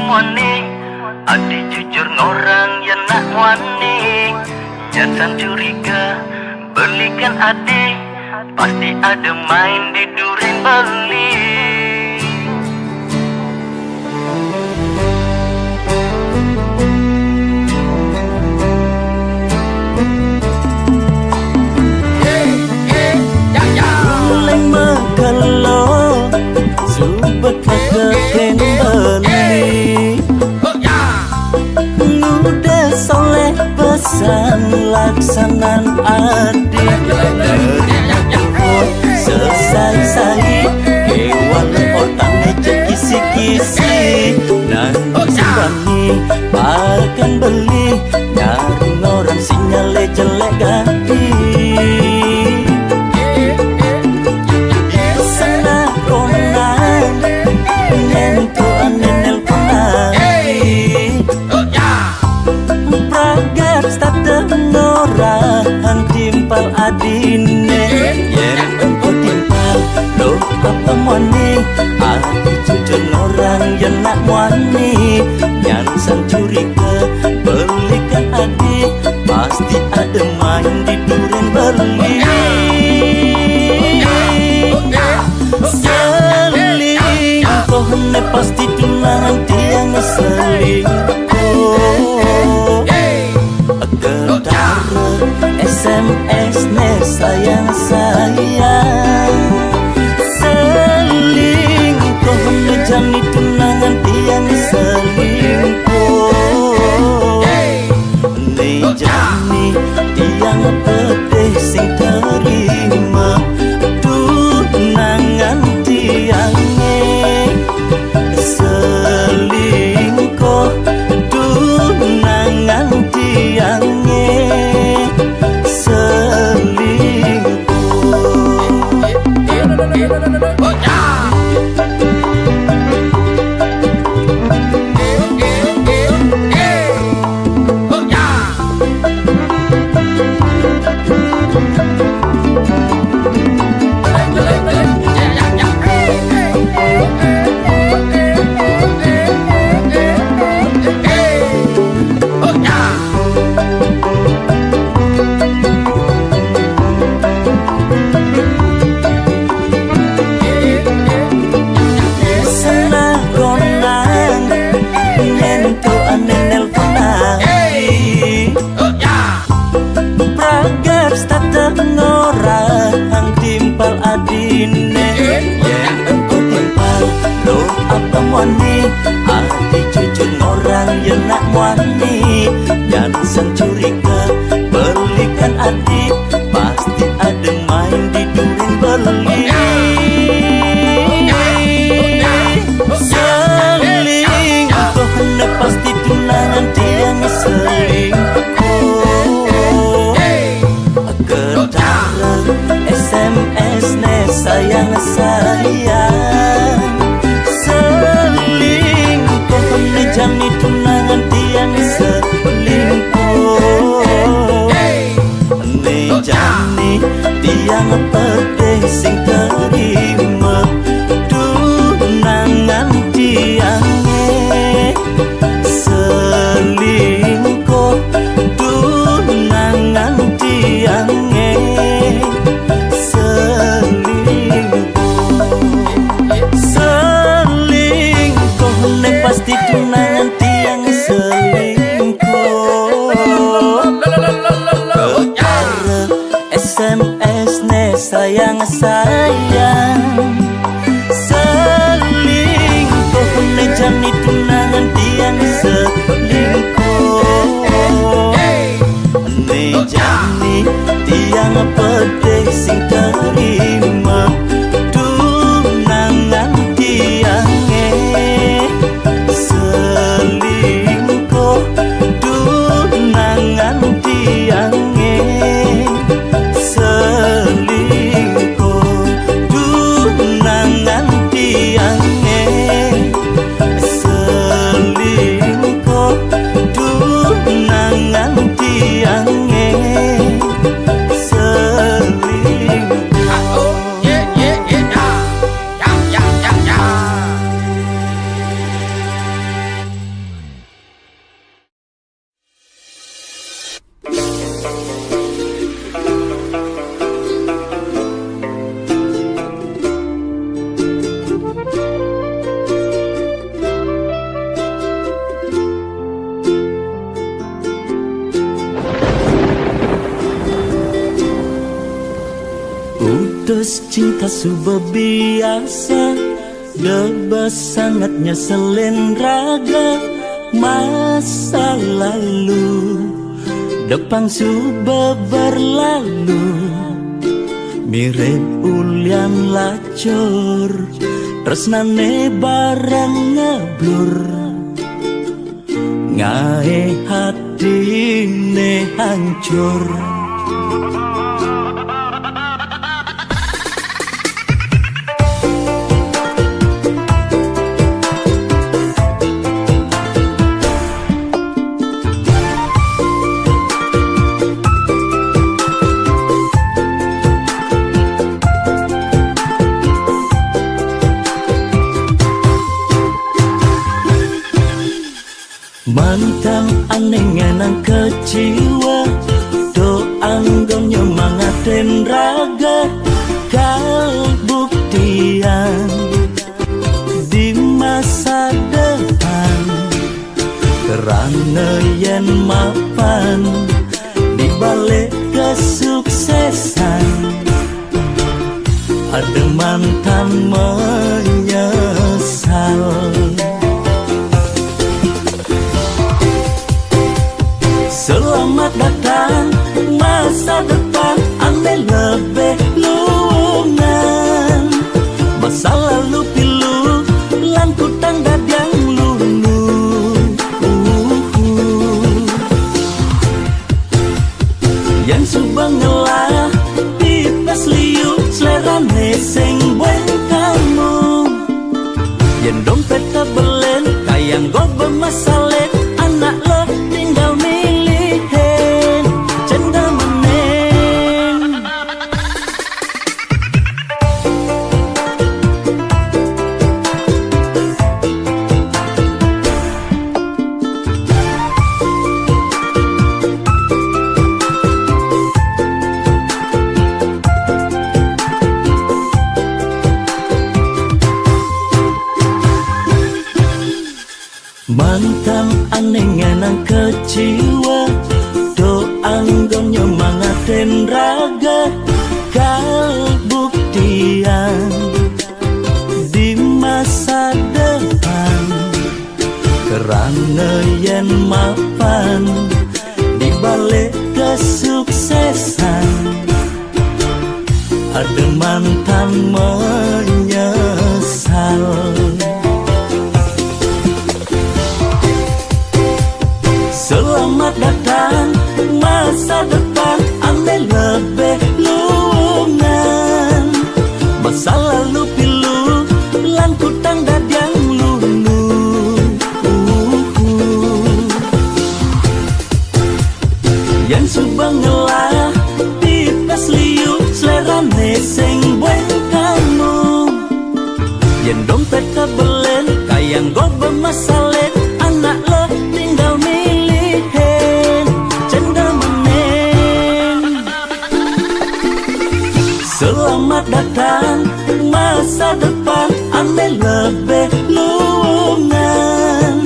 wani, adi jujur ngorang yang nak wani. Jangan curiga, belikan adi, pasti ada main di duren beli. Leng megalo, subet kagak beli. Udah soleh pesan laksanan adik. Selesai kewan otangnya cek kisi-kisi. Nanti bani akan beli, nyari orang sinyale jelek ganti. Orang timpal adine yen engko timpal lo apa moni ati jujur orang yang nak wani nyansan curiga belikan adik pasti ada main di duren beli. Selingkuh ne pasti tunangan tiang selingkuh. SMS ne sayang selingkuh ne jani tunangan tiang selingkuh. Ne jani tiang pedih sing terima tunangan tiange selingkuh tunangan tiange. Orang timpal adine yen engko timpal lo apa wani ati jujur orang yang nak wani jangan curiga belikan adik pasti ada main di duren beli. Selingkuh ne pasti tunangan tiang selingkuh. SMS ne sayang selingkuh ne jani tunangan tiang selingkuh. Ne jani tiang pedih sing terima tunangan tiange selingkuh tunangan tiange. Pasti tunangan tiang selingkuh. SMS ne sayang selingkuh ne jani tunangan tiang selingkuh. Ne jani tiang pedih sing terima tunangan tiange. Selingkuh tunangan tiange selingkuh. Utus cinta subah biasa, debas sangatnya selen raga. Masa lalu depan subah berlalu, mirip ulian lacur, tresnane barang ngeblur. Ngae hatine hancur. Mantan aneh ngenang keciwa, doang gom nyemangatin raga. Kalbuktian di masa depan, kerana yen mapan di balik kesuksesan. Ada mantan menyesal. Selamat datang masa depan, ane lebih luangan. Masa lalu pilu, lan kutang dadang lunu. Yang subang ngelah, pipas liu, selerane sing buen kamu. Yang dompet tebelen, kayang go bermasalah, anak lo tinggal milihin, cenda menen. Mantan aneh ngenang keciwa, doang gom nyemangatin raga. Kalbuktian di masa depan, kerana yen mapan di balik kesuksesan. Ada mantan menyesal. Selamat datang masa depan, ane lebih luangan. Masa lalu pilu, lan kutang dadang lunu. Yang subang ngelah, pipas liu, selerane sing buen kamu. Yang dompet tebelen, kayang go bermasalah, anak lo tinggal milihin, cenda menen. Selamat datang masa depan, ane lebih luangan.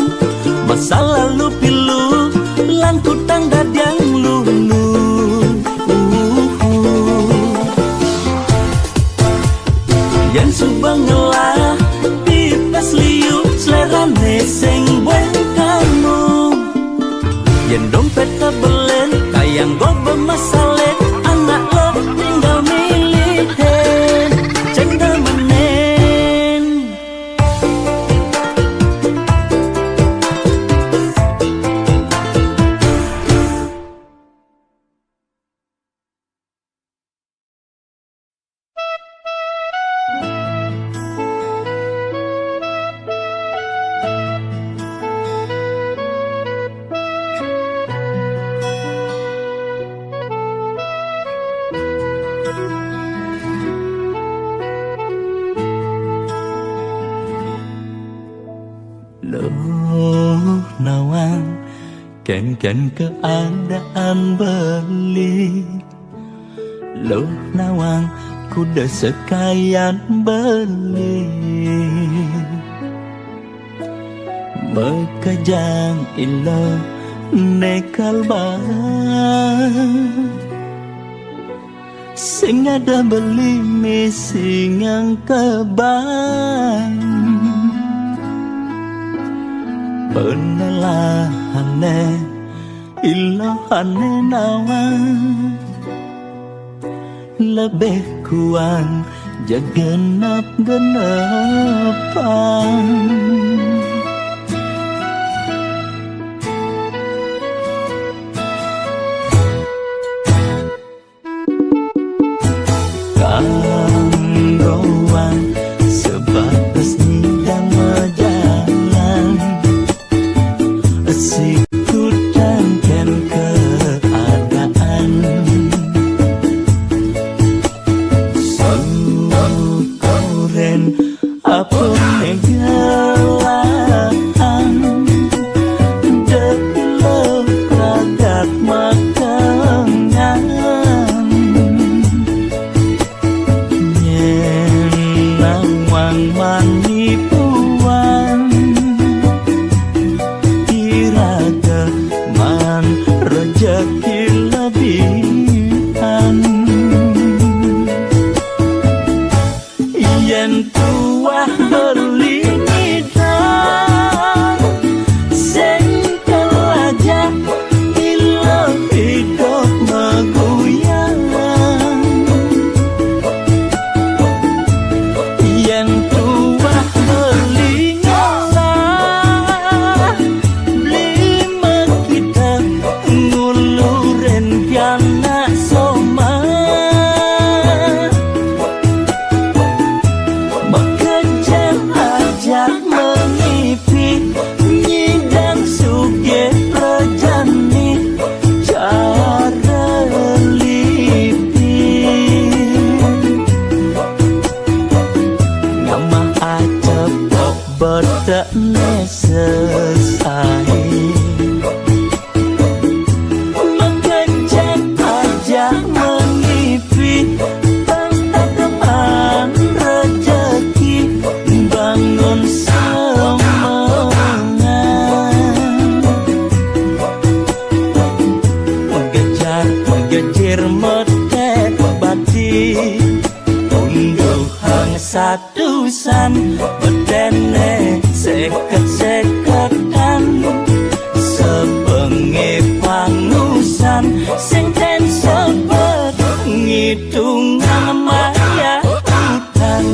Masa lalu pilu, lan kutang dadang lunu. Yang subang ngelah, pipas liu, selerane sing buen kamu. Yang dompet tebelen, kayang go bermasalah, anak lo tinggal milihin, cenda menen. mungkin keadaan beli Loh nawang kuda sekayan beli Mekajang ilo nekal sing ada beli missing ang kebang penelahane ilohane nawang lebih kuat jagenap genepan Kanggoan sebatas nidang jalan sikutangkan keadaan Sukuren apa negalahan Deklok ragat makangan manipuan irada man rejeki lebihan yen tuah beli nidang sing kelajak ilo hidup meguyang yen tuah beli ngalah beli makita nguluren kiana soma bekerja aja mengipi nyidang suge rejani cara lipi Nama aja pok bedak nesesai Mengejar aja mengipi Pesta teman rejeki Bangun semangat Mengejar medek bati Ungguhang satusan bedene seket-seketan Sebenge pangusan sing ten sebet ngidungan maya hutan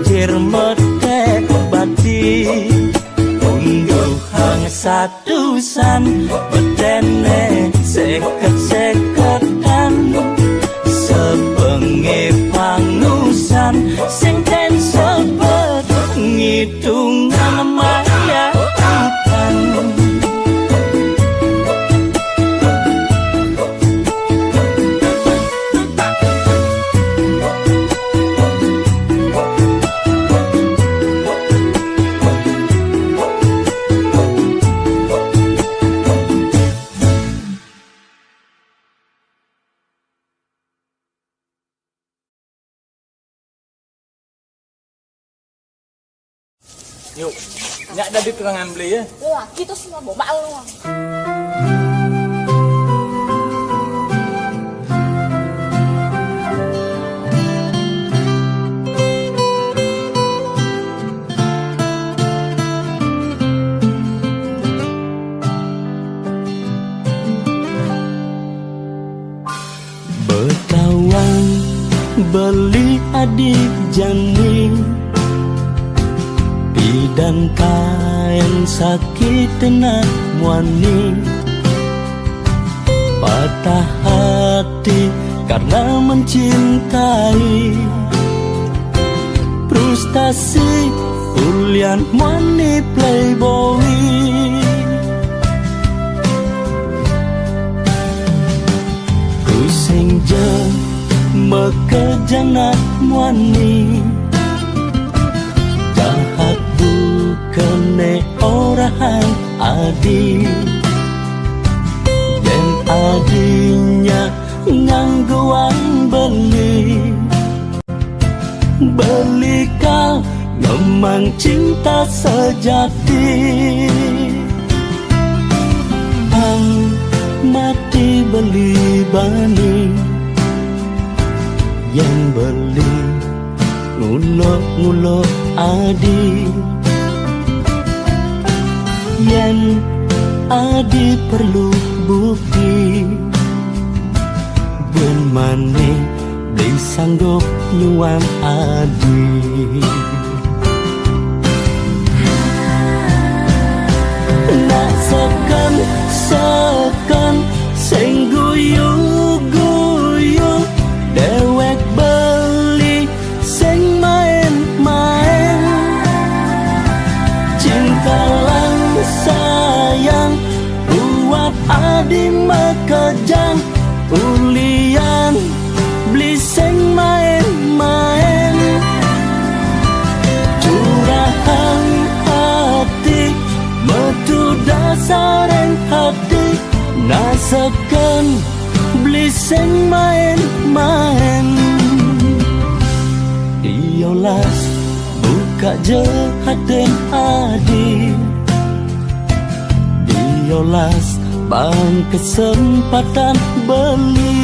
jir metek bati ungguhang satusan bedene seket-seketan sebengi pangusan sing ten sebet ngitungan maya utan. Yuk, nyak ada di tengah beli ya. Wah, kita semua bawa bau lu. Berkawan beli adik jani dan kain sakit tenak muani patah hati karena mencintai frustasi ulian muani playboy kusing je mekejanak muani kene orang adi yen adinya ngangguan beli kau memang cinta sejati ang mati beli bani yang beli ngulok-ngulok adi yen adi perlu bukti ben maning disanggup nyuam adi nak sekan sing guyu-guyu dewek beli sing main-main cinta sayang buat adi makejang ulian beli sing main-main curahan hati metu dasaren hati nasekan beli sing main-main diolas buka je haden adi diolas bang kesempatan beli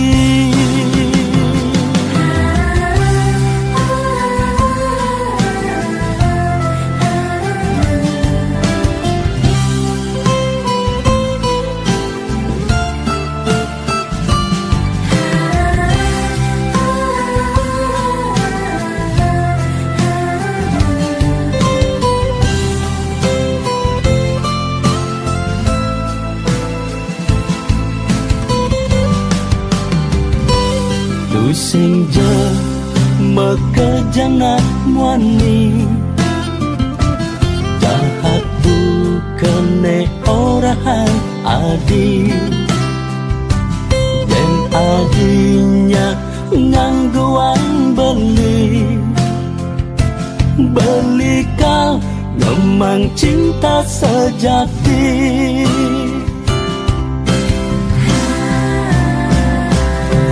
sing je mekejanak muani jahat bukene orang adi yen adinya ngangguan beli kau memang cinta sejati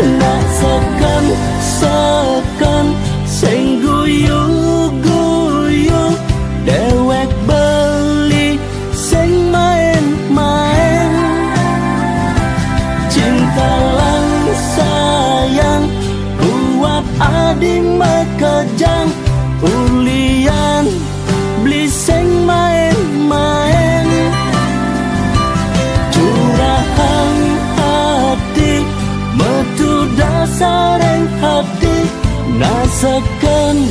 nak sekan sing guyu-guyu dewek beli sing main-main cinta lang sayang buat adi makejang ulian beli sing main-main curahan hati metu dasaren hati nasekan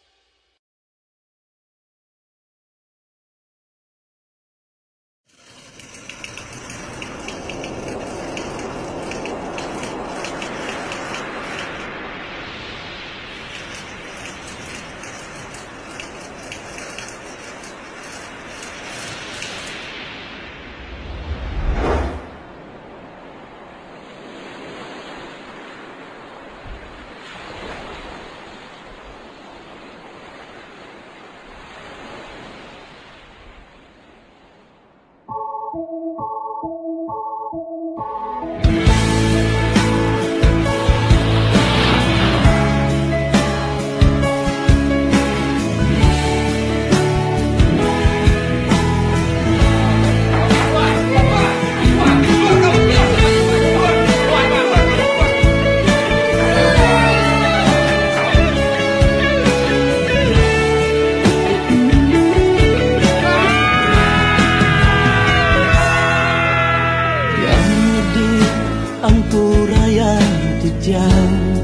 Ampura yang dijauh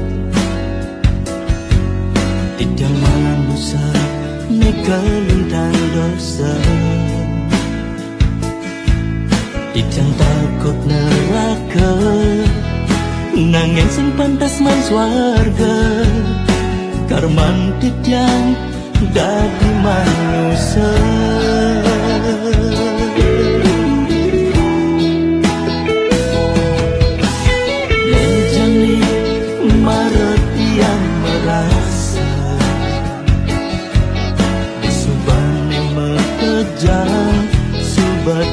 tidak manusia mekelintang dosa tidak takut neraka nanging sing pantas man swarga karman tidak dadi manusia.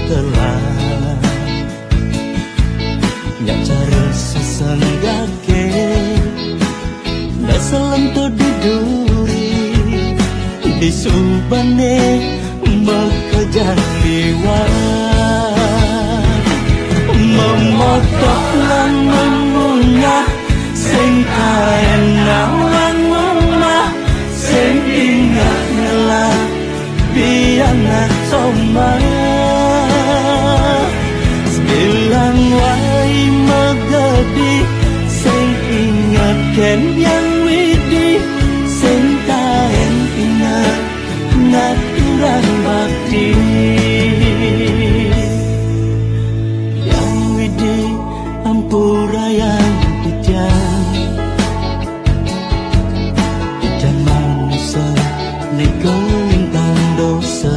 Telah nyak cara sesenggake ndak selentu diduri di subane mekejang liwat memotok lan memunyah sing kaenang lan ngomah sing ingat ngelak biana somah bilang wai megedi sing ingat ken yang widi sing taen ingat ngaturan bakti yang widi ampura yang dijang tidak manusia nego lintang dosa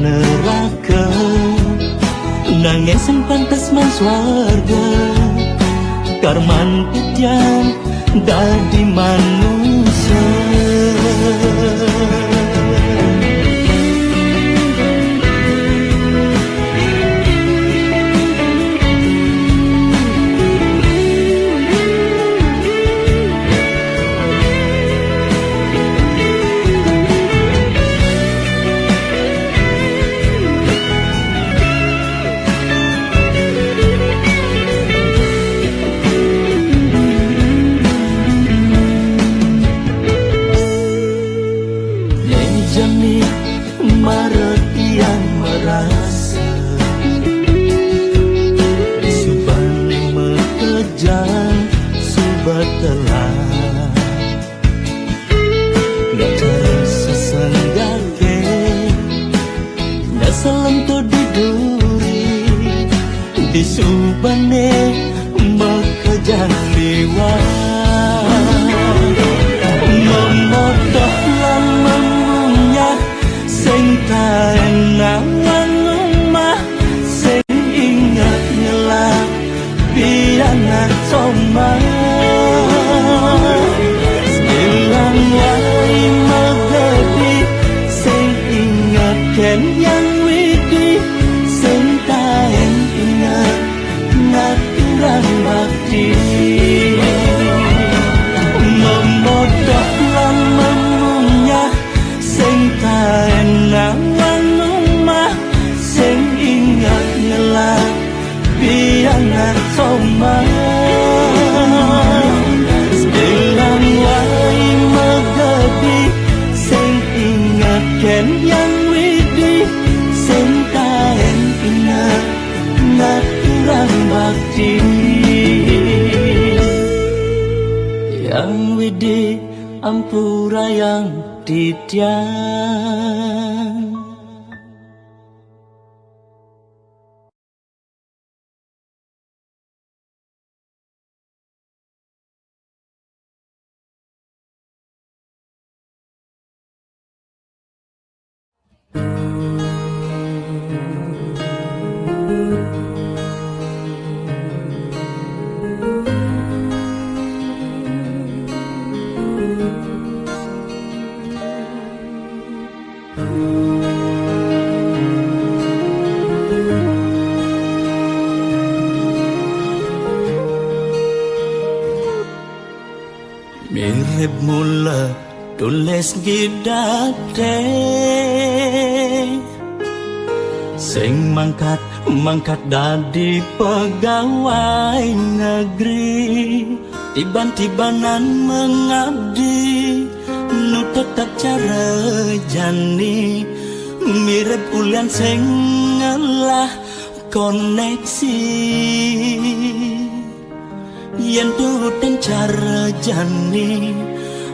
neraka nanging sing pantas man swarga karman putyan dadi manusia. Maretian merasa subane mekejang subat telah nggak cara sesenggake nggak selentu diduri di subane mekejang liwat memotok lan memunyah sing kaenang lan ngomah sing ingat ngelak biana somah bilang wai megedi sing ingat ken yang widi sing kaen ingat ngaturan bakti memodok lan memunyah sing kaenang lan ngomah sing ingat ngelak biana somah bilang wai megedi sing ingat ken yang widi sing kaen ingat ngaturan bakti yang widi ampura yang titian. mirip mula tulis gidate sing mangkat dadi pegawai negeri tiban-tibanan mengabdi nu tetap cara jani mirip ulian sing ngelah koneksi yen turuten cara jani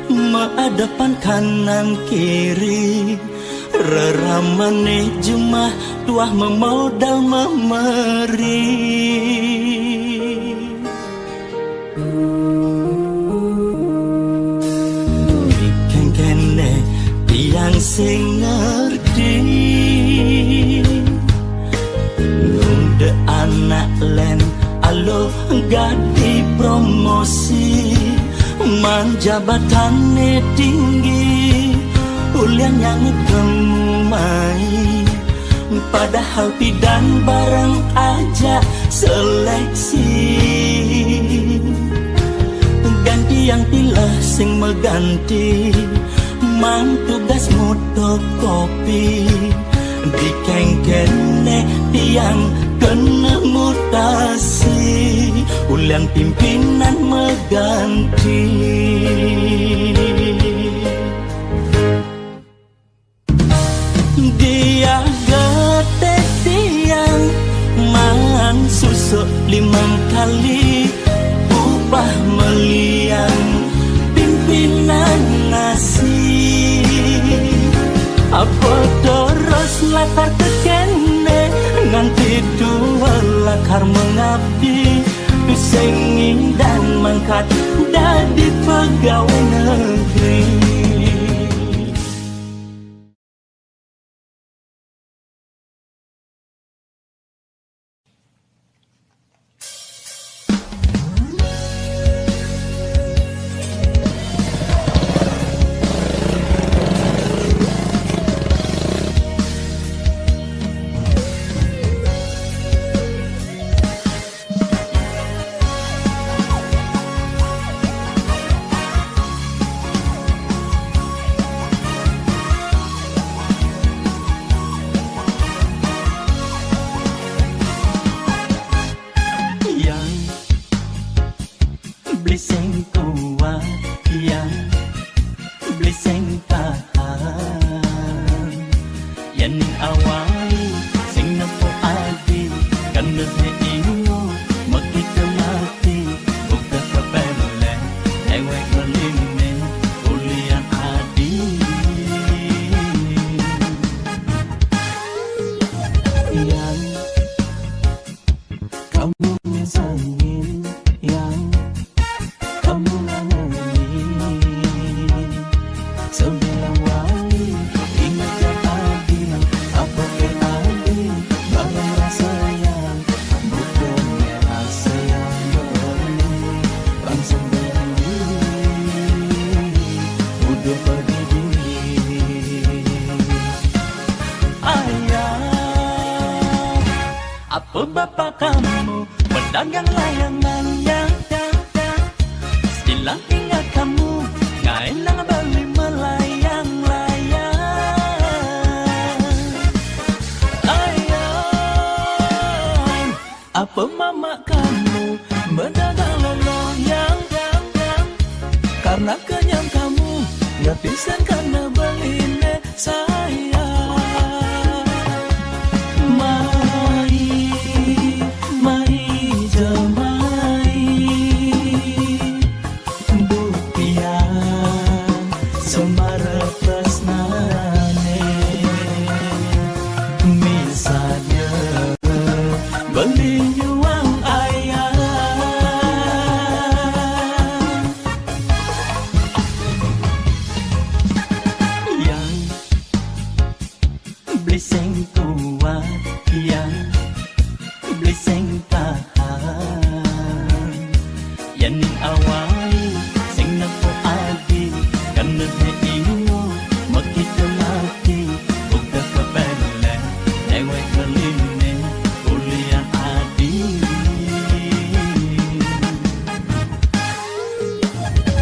menghadapan kanan kiri reramane jemah tuah memodal memeri Bikin kene tiang sing ngerti Nunde anak len alo gadi promosi man jabatannya tinggi ulian yang kemumai padahal pidan bareng aja seleksi ganti yang pilih sing mengganti man tugas motokopi di kengkene tiang kena mutasi ulian pimpinan mengganti dia gete tiang mangan susu 5 kali ubah meliang pimpinan nasi apa terus latar tekene nganti dua lakar mengabdi senging dan mangkat dadi pegawai negeri Apa bapak kamu pedagang layangan yang stilang ingat kamu ngaelang beli melayang-layang ayam apa mama kamu pedagang loyang karena kenyang kamu nggak bisa karena beline sayang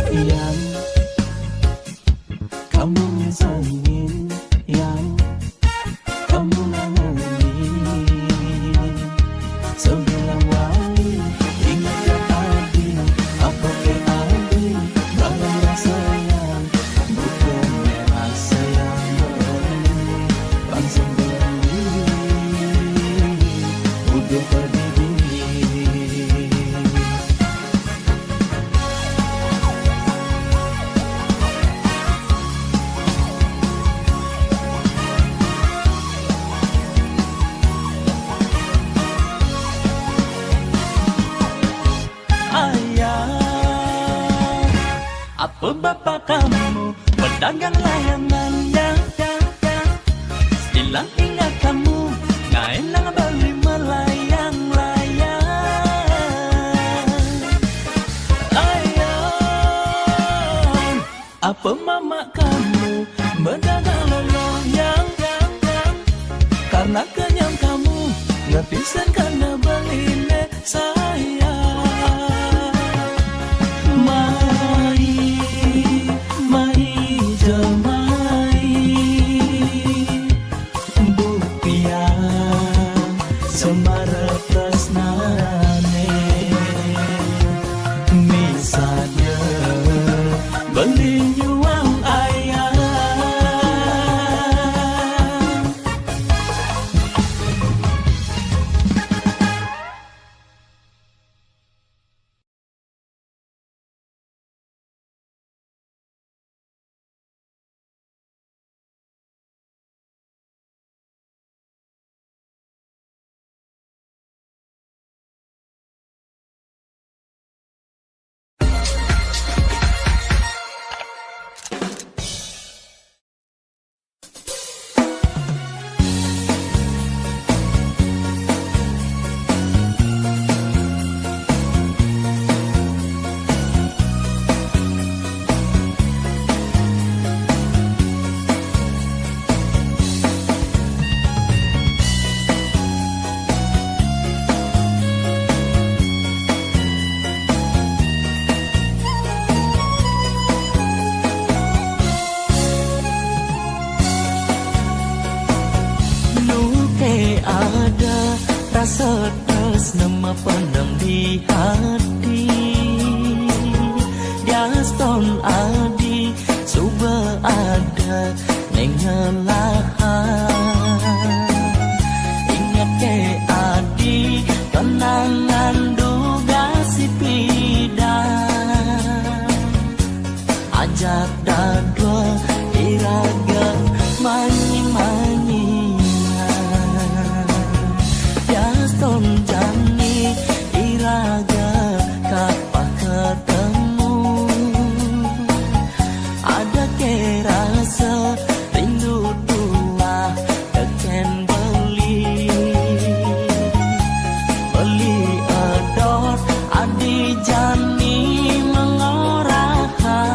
yang kamu sengin, yang kamu nangani. Sebilang wali ingat ya tadi, apa ke adi dalam rasa yang bukan rasa yang langsung berdiri udah berdiri. Apa bapak kamu pedagang layangan yang Silang ingat kamu ngaelang beli melayang-layang. Ayang, apa mama kamu pedagang loyang karena kenyang kamu ngepisan karena beli sayang. Semara tresnane misalnya beli nyuang ayam. Ada rasa tresna pendam di hati. Gaston Adi suba ada nengelahan. Ingat ke Adi kenangan duga si pidan. Ajak dadwa iragan manyi-manyi Gaston Jani iraga kapah ketemu. Ada ke rasa rindu tua teken beli edot Adi Jani mengorahan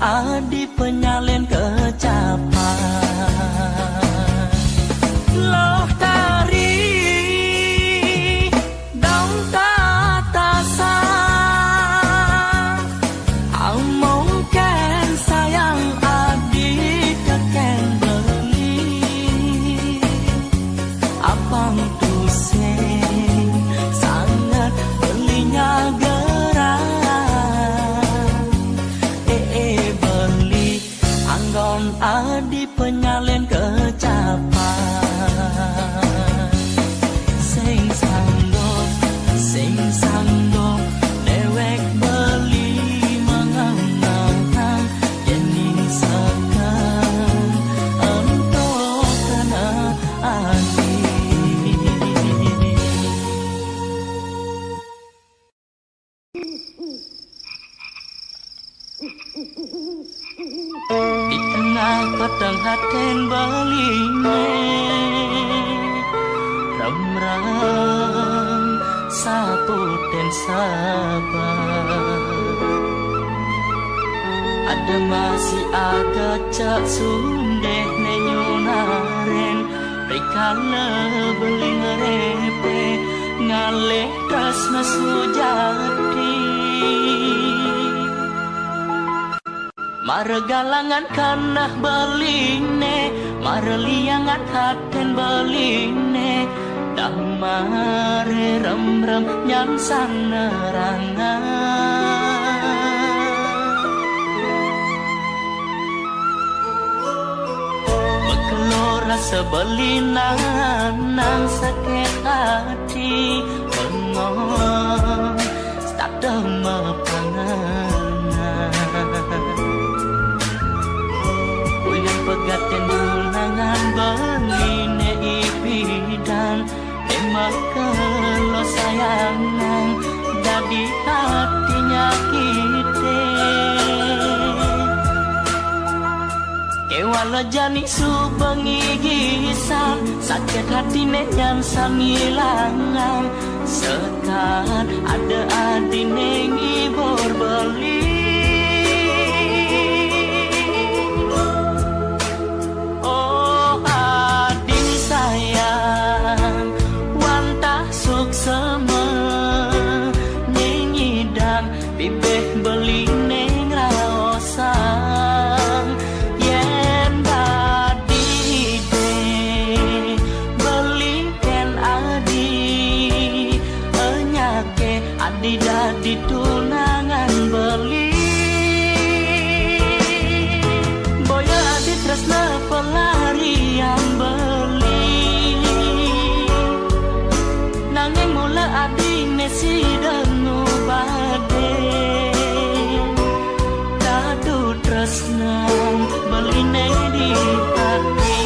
adi penyalen kecapan loh tari dong tatasa mungkin sayang adik kekeng beli abang tusing sangat belinya gerang beli anggon adi penyalen kecapan sing sanggup dewek beli mengang-ngang yening sekan untuk kena adi di tengah petang haten beline remrang sapu dan sabar ada masih agak cak sundeh nenyonaren rikala beli ngerepe ngaleh tresna sujati margalangan kanah beline marliangan haten beline dang mare rem nyan sang nerangan mekelor rasa belinan nang sakit hati bengong tak demam panganan pegaten dunangan beline ipidan makelo sayangan jadi hatinya kita kewala jani subengi gisan sakit hati nyan samilangan sekan ada adine ngibor beli bibeh beli neng raosang yen badi de beli ken adi enyake adi dadi tunangan beli boya adi tresna pelarian beli nanging mula adi nesi dengu bade dadu tresnan beline di hati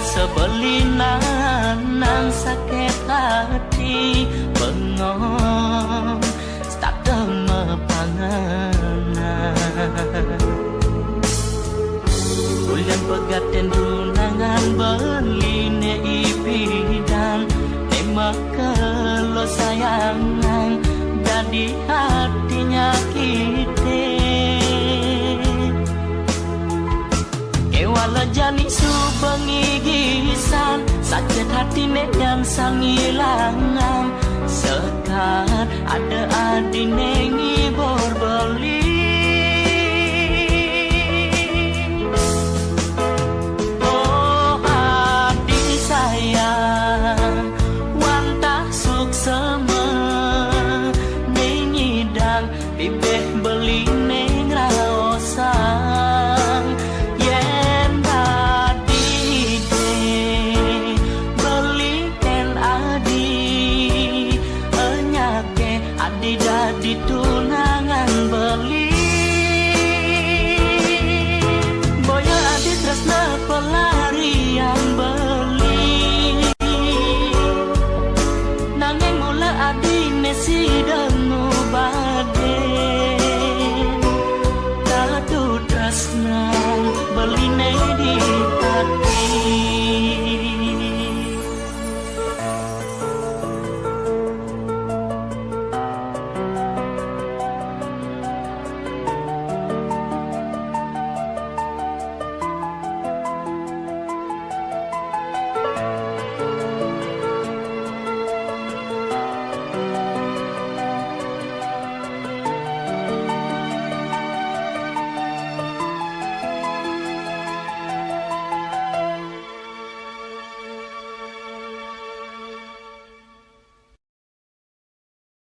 sebelinan nang sakit hati bengong tak demam panganan bulan pegaten dunangan beline ipidan makelo sayangan jadi hatinya kita kewala jani subengi gisan sakit hati nyan sangilangan sekat ada adine ngibor